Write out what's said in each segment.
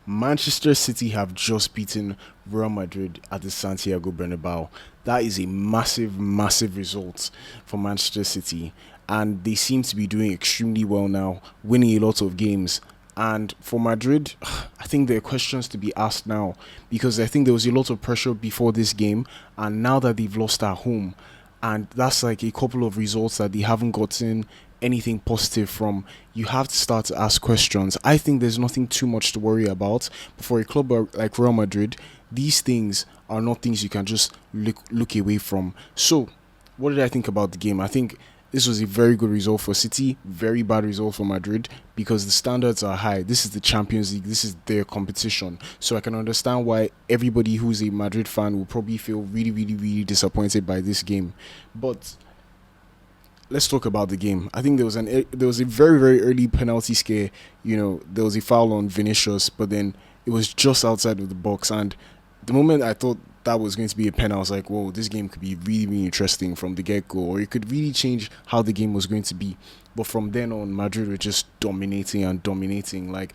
Manchester City have just beaten Real Madrid at the Santiago Bernabeu. That is a massive, massive result for Manchester City, and they seem to be doing extremely well now, winning a lot of games. And for Madrid, I think there are questions to be asked now because I think there was a lot of pressure before this game, and now that they've lost at home, and that's like a couple of results that they haven't gotten anything positive from, you have to start to ask questions. I think there's nothing too much to worry about. But for a club like Real Madrid, these things are not things you can just look away from. So, what did I think about the game? I think this was a very good result for City, very bad result for Madrid because the standards are high. This is the Champions League, this is their competition. So I can understand why everybody who's a Madrid fan will probably feel really, really, really disappointed by this game. But let's talk about the game. I think there was a very, very early penalty scare. There was a foul on Vinicius, but then it was just outside of the box. And the moment I thought that was going to be a pen, I was like, whoa, this game could be really, really interesting from the get-go, or it could really change how the game was going to be. But from then on, Madrid were just dominating and dominating. Like,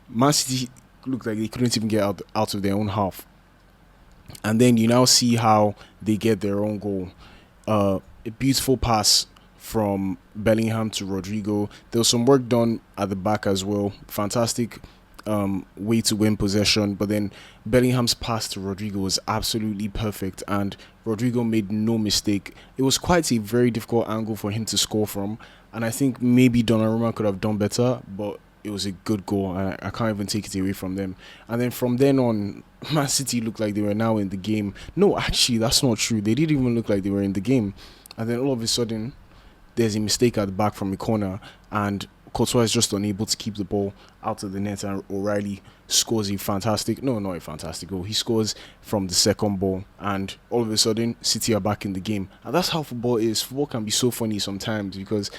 Man City looked like they couldn't even get out of their own half. And then you now see how they get their own goal. A beautiful pass from Bellingham to Rodrygo. There was some work done at the back as well. Fantastic way to win possession, but then Bellingham's pass to Rodrygo was absolutely perfect, and Rodrygo made no mistake. It was quite a very difficult angle for him to score from, and I think maybe Donnarumma could have done better, but it was a good goal, and I can't even take it away from them. And then from then on, Man City looked like they were now in the game. No, actually, that's not true. They didn't even look like they were in the game. And then all of a sudden, there's a mistake at the back from the corner, and Courtois is just unable to keep the ball out of the net, and O'Reilly scores not a fantastic goal. He scores from the second ball, and all of a sudden, City are back in the game. And that's how football is. Football can be so funny sometimes because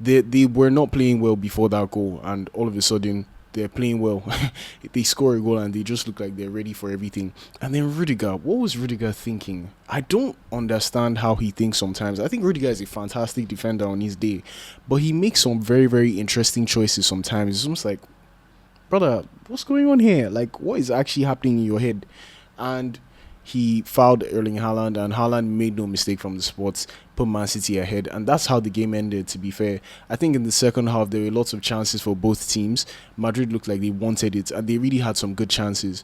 they were not playing well before that goal, and all of a sudden, they're playing well. They score a goal and they just look like they're ready for everything. And then Rüdiger, what was Rüdiger thinking? I don't understand how he thinks sometimes. I think Rüdiger is a fantastic defender on his day, but he makes some very, very interesting choices sometimes. It's almost like, brother, what's going on here? Like, what is actually happening in your head? And he fouled Erling Haaland, and Haaland made no mistake from the spots, put Man City ahead, and that's how the game ended, to be fair. I think in the second half, there were lots of chances for both teams. Madrid looked like they wanted it, and they really had some good chances.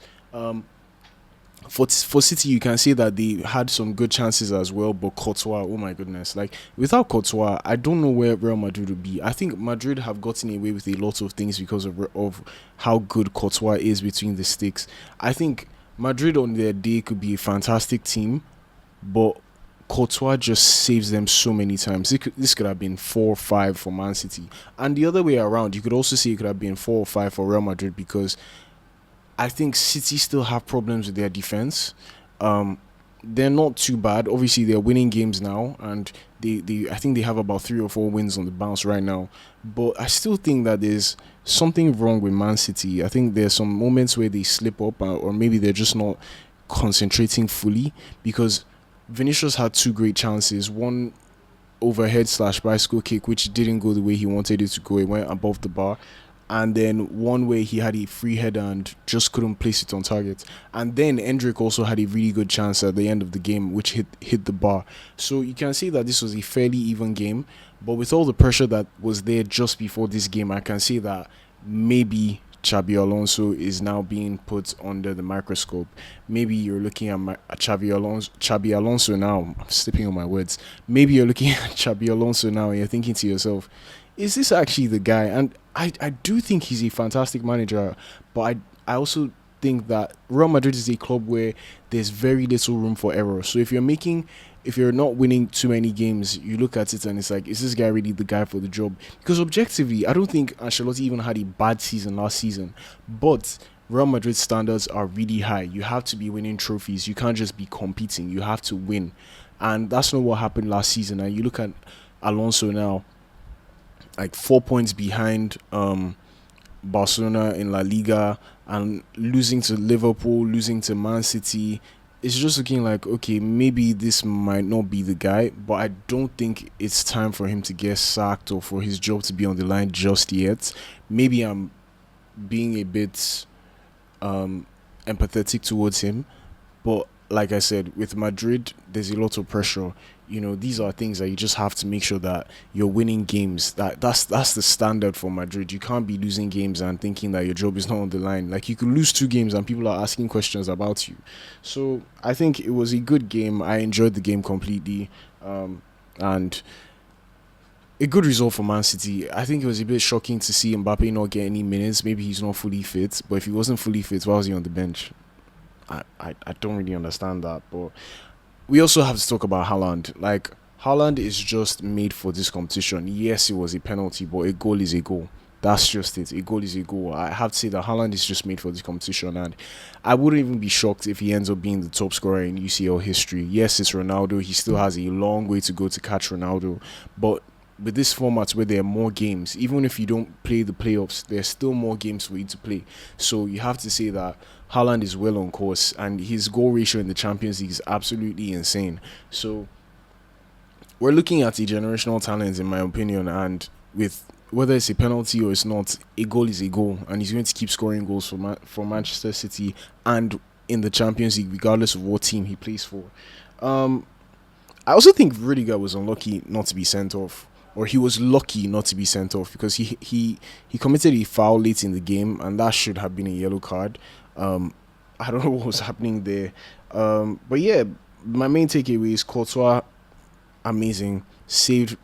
For City, you can see that they had some good chances as well, but Courtois, oh my goodness. Like, without Courtois, I don't know where Real Madrid would be. I think Madrid have gotten away with a lot of things because of how good Courtois is between the sticks. I think Madrid on their day could be a fantastic team, but Courtois just saves them so many times. This could have been 4-5 for Man City. And the other way around, you could also see it could have been 4-5 for Real Madrid because I think City still have problems with their defense. They're not too bad. Obviously, they're winning games now, and I think they have about 3 or 4 wins on the bounce right now. But I still think that there's something wrong with Man City. I think there's some moments where they slip up, or maybe they're just not concentrating fully, because Vinicius had 2 great chances. One overhead slash bicycle kick, which didn't go the way he wanted it to go. It went above the bar. And then one way he had a free header and just couldn't place it on target. And then Endrick also had a really good chance at the end of the game, which hit the bar. So you can see that this was a fairly even game. But with all the pressure that was there just before this game, I can see that maybe Xabi Alonso is now being put under the microscope. Maybe you're looking at Xabi Alonso now. I'm slipping on my words. Maybe you're looking at Xabi Alonso now and you're thinking to yourself, is this actually the guy? And I do think he's a fantastic manager, but I also think that Real Madrid is a club where there's very little room for error. So if you're not winning too many games, you look at it and it's like, is this guy really the guy for the job? Because objectively, I don't think Ancelotti even had a bad season last season, but Real Madrid standards are really high. You have to be winning trophies. You can't just be competing. You have to win. And that's not what happened last season. And you look at Alonso now, like 4 points behind Barcelona in La Liga, and losing to Liverpool, losing to Man City. It's just looking like, okay, maybe this might not be the guy, but I don't think it's time for him to get sacked or for his job to be on the line just yet. Maybe I'm being a bit empathetic towards him. But like I said, with Madrid, there's a lot of pressure. These are things that you just have to make sure that you're winning games. That's the standard for Madrid. You can't be losing games and thinking that your job is not on the line. Like, you could lose two games and people are asking questions about you. So I think it was a good game. I enjoyed the game completely, and a good result for Man City. I think it was a bit shocking to see Mbappe not get any minutes. Maybe he's not fully fit, but if he wasn't fully fit, why was he on the bench? I don't really understand that. But we also have to talk about Haaland. Like, Haaland is just made for this competition. Yes, it was a penalty, but a goal is a goal. That's just it. A goal is a goal. I have to say that Haaland is just made for this competition, and I wouldn't even be shocked if he ends up being the top scorer in UCL history. Yes, it's Ronaldo. He still has a long way to go to catch Ronaldo, but with this format where there are more games, even if you don't play the playoffs, there's still more games for you to play. So you have to say that Haaland is well on course, and his goal ratio in the Champions League is absolutely insane. So we're looking at a generational talent, in my opinion, and with whether it's a penalty or it's not, a goal is a goal, and he's going to keep scoring goals for Manchester City and in the Champions League, regardless of what team he plays for. Um, I also think Rüdiger was unlucky not to be sent off, or he was lucky not to be sent off, because he committed a foul late in the game, and that should have been a yellow card. Um, I don't know what was happening there, but yeah, my main takeaway is Courtois, amazing, saved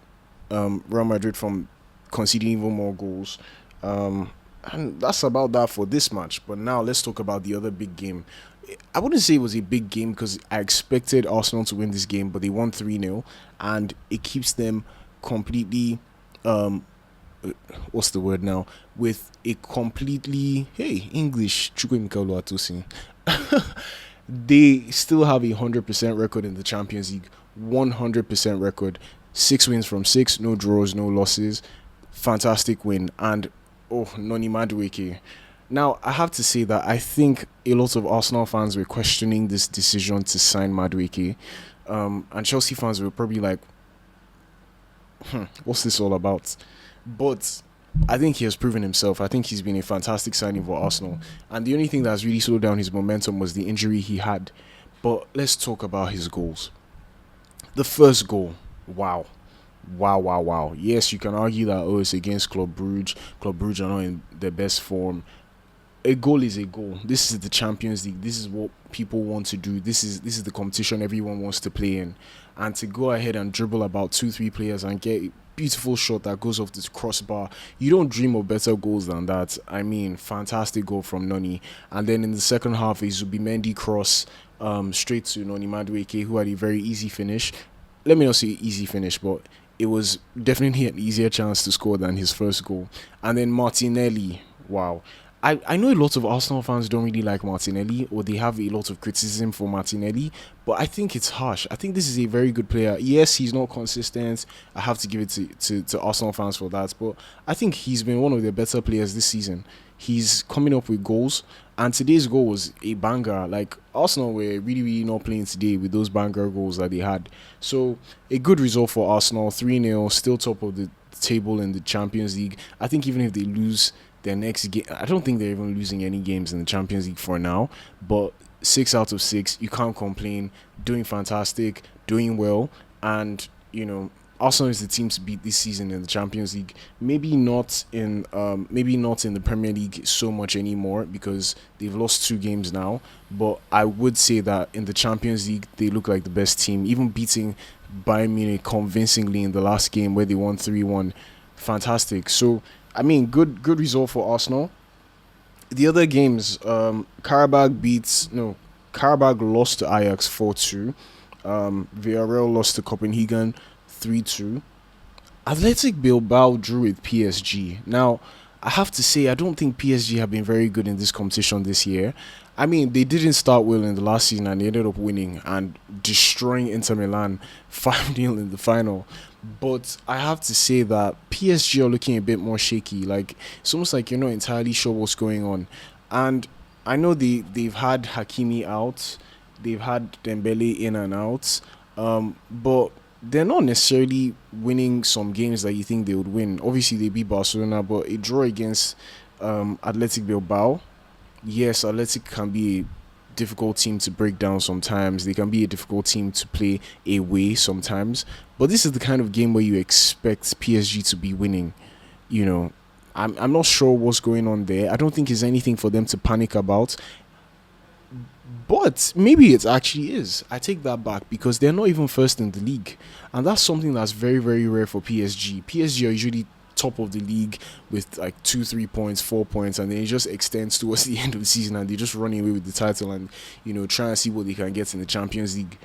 Real Madrid from conceding even more goals. And that's about that for this match. But now let's talk about the other big game. I wouldn't say it was a big game because I expected Arsenal to win this game, but they won 3-0, and it keeps them completely, um, what's the word now? With a completely, hey, English, Chukwuemeka Oluwatosin. They still have a 100% record in the Champions League. 100% record. 6 wins from 6, no draws, no losses. Fantastic win. And Noni Madueke. Now, I have to say that I think a lot of Arsenal fans were questioning this decision to sign Madueke. And Chelsea fans were probably like, what's this all about? But I think he has proven himself. I think he's been a fantastic signing for Arsenal. And the only thing that's really slowed down his momentum was the injury he had. But let's talk about his goals. The first goal, wow. Wow, wow, wow. Yes, you can argue that, it's against Club Brugge. Club Brugge are not in their best form. A goal is a goal. This is the Champions League. This is what people want to do. This is the competition everyone wants to play in. And to go ahead and dribble about 2-3 players and get a beautiful shot that goes off this crossbar, you don't dream of better goals than that. I mean, fantastic goal from Noni. And then in the second half, a Zubimendi cross straight to Noni Madueke, who had a very easy finish. Let me not say easy finish, but it was definitely an easier chance to score than his first goal. And then Martinelli, wow. I know a lot of Arsenal fans don't really like Martinelli, or they have a lot of criticism for Martinelli, but I think it's harsh. I think this is a very good player. Yes, he's not consistent. I have to give it to Arsenal fans for that, but I think he's been one of the better players this season. He's coming up with goals, and today's goal was a banger. Like, Arsenal were really, really not playing today with those banger goals that they had. So, a good result for Arsenal, 3-0, still top of the table in the Champions League. I think even if they lose their next game, I don't think they're even losing any games in the Champions League for now, but 6 out of 6, you can't complain. Doing fantastic, doing well, and Arsenal is the team to beat this season in the Champions League. Maybe not in the Premier League so much anymore, because they've lost 2 games now, but I would say that in the Champions League they look like the best team, even beating Bayern Munich convincingly in the last game where they won 3-1. Fantastic. So I mean, good result for Arsenal. The other games, Karabag lost to Ajax 4-2. Villarreal lost to Copenhagen 3-2. Athletic Bilbao drew with PSG. Now, I have to say, I don't think PSG have been very good in this competition this year. I mean, they didn't start well in the last season, and they ended up winning and destroying Inter Milan 5-0 in the final. But I have to say that PSG are looking a bit more shaky. Like, it's almost like you're not entirely sure what's going on. And I know they've had Hakimi out, they've had Dembele in and out, but they're not necessarily winning some games that you think they would win. Obviously, they beat Barcelona, but a draw against Athletic Bilbao, Yes, Athletic can be a difficult team to break down sometimes. They can be a difficult team to play away sometimes. But this is the kind of game where you expect PSG to be winning. You know, I'm not sure what's going on there. I don't think it's anything for them to panic about. But maybe it actually is. I take that back because they're not even first in the league. And that's something that's very, very rare for PSG. PSG are usually top of the league with like 2 3 points 4 points, and then it just extends towards the end of the season and they just run away with the title and try and see what they can get in the Champions League.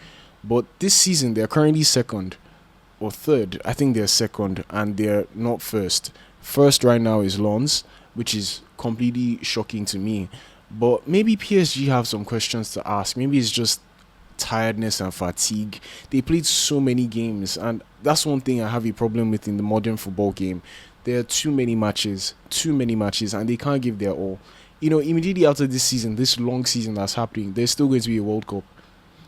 But this season they're currently second or third. I think they're second and they're not first. First right now is Lens, which is completely shocking to me. But maybe PSG have some questions to ask. Maybe it's just tiredness and fatigue. They played so many games, and that's one thing I have a problem with in the modern football game. There are too many matches, and they can't give their all. Immediately after this season, this long season that's happening, there's still going to be a World Cup.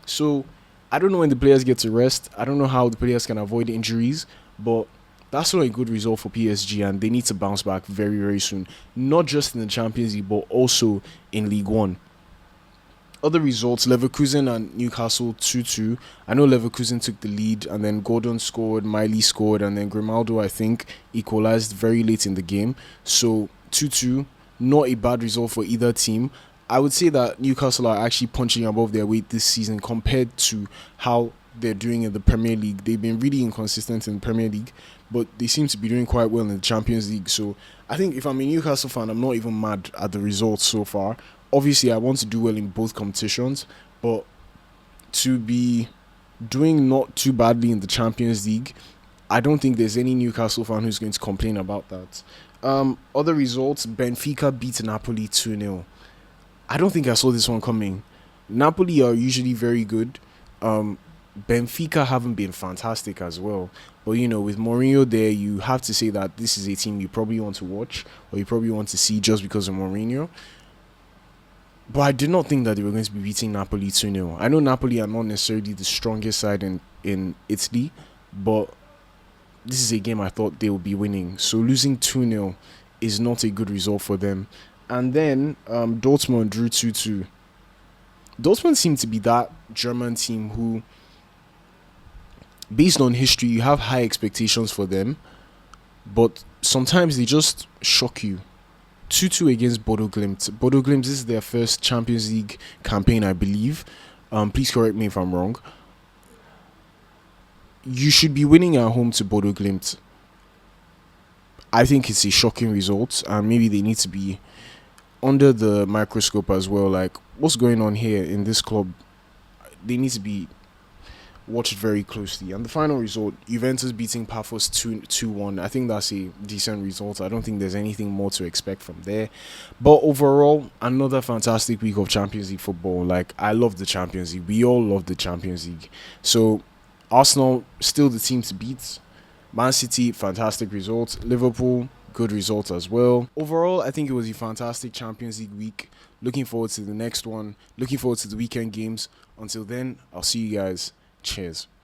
So I don't know when the players get to rest. I don't know how the players can avoid injuries, but that's not a good result for PSG, and they need to bounce back very, very soon. Not just in the Champions League, but also in League One. Other results: Leverkusen and Newcastle 2-2. I know Leverkusen took the lead, and then Gordon scored, Miley scored, and then Grimaldo, I think, equalized very late in the game. So 2-2, not a bad result for either team. I would say that Newcastle are actually punching above their weight this season compared to how they're doing in the Premier League. They've been really inconsistent in the Premier League, but they seem to be doing quite well in the Champions League. So I think if I'm a Newcastle fan, I'm not even mad at the results so far. Obviously, I want to do well in both competitions, but to be doing not too badly in the Champions League, I don't think there's any Newcastle fan who's going to complain about that. Other results: Benfica beat Napoli 2-0. I don't think I saw this one coming. Napoli are usually very good. Um, Benfica haven't been fantastic as well. But with Mourinho there, you have to say that this is a team you probably want to watch or you probably want to see just because of Mourinho. But I did not think that they were going to be beating Napoli 2-0. I know Napoli are not necessarily the strongest side in Italy, but this is a game I thought they would be winning. So losing 2-0 is not a good result for them. And then Dortmund drew 2-2. Dortmund seem to be that German team who, based on history, you have high expectations for them, but sometimes they just shock you. 2-2 against Bodo Glimt. Bodo Glimt, this is their first Champions League campaign, I believe. Please correct me if I'm wrong. You should be winning at home to Bodo Glimt. I think it's a shocking result, and maybe they need to be under the microscope as well. Like, what's going on here in this club? They need to be watched very closely. And the final result: Juventus beating Pafos 2-1. I think that's a decent result. I don't think there's anything more to expect from there. But overall, another fantastic week of Champions League football. Like, I love the Champions League. We all love the Champions League. So Arsenal still the team to beat. Man City, fantastic result. Liverpool, good result as well. Overall, I think it was a fantastic Champions League week. Looking forward to the next one. Looking forward to the weekend games. Until then, I'll see you guys. Cheers.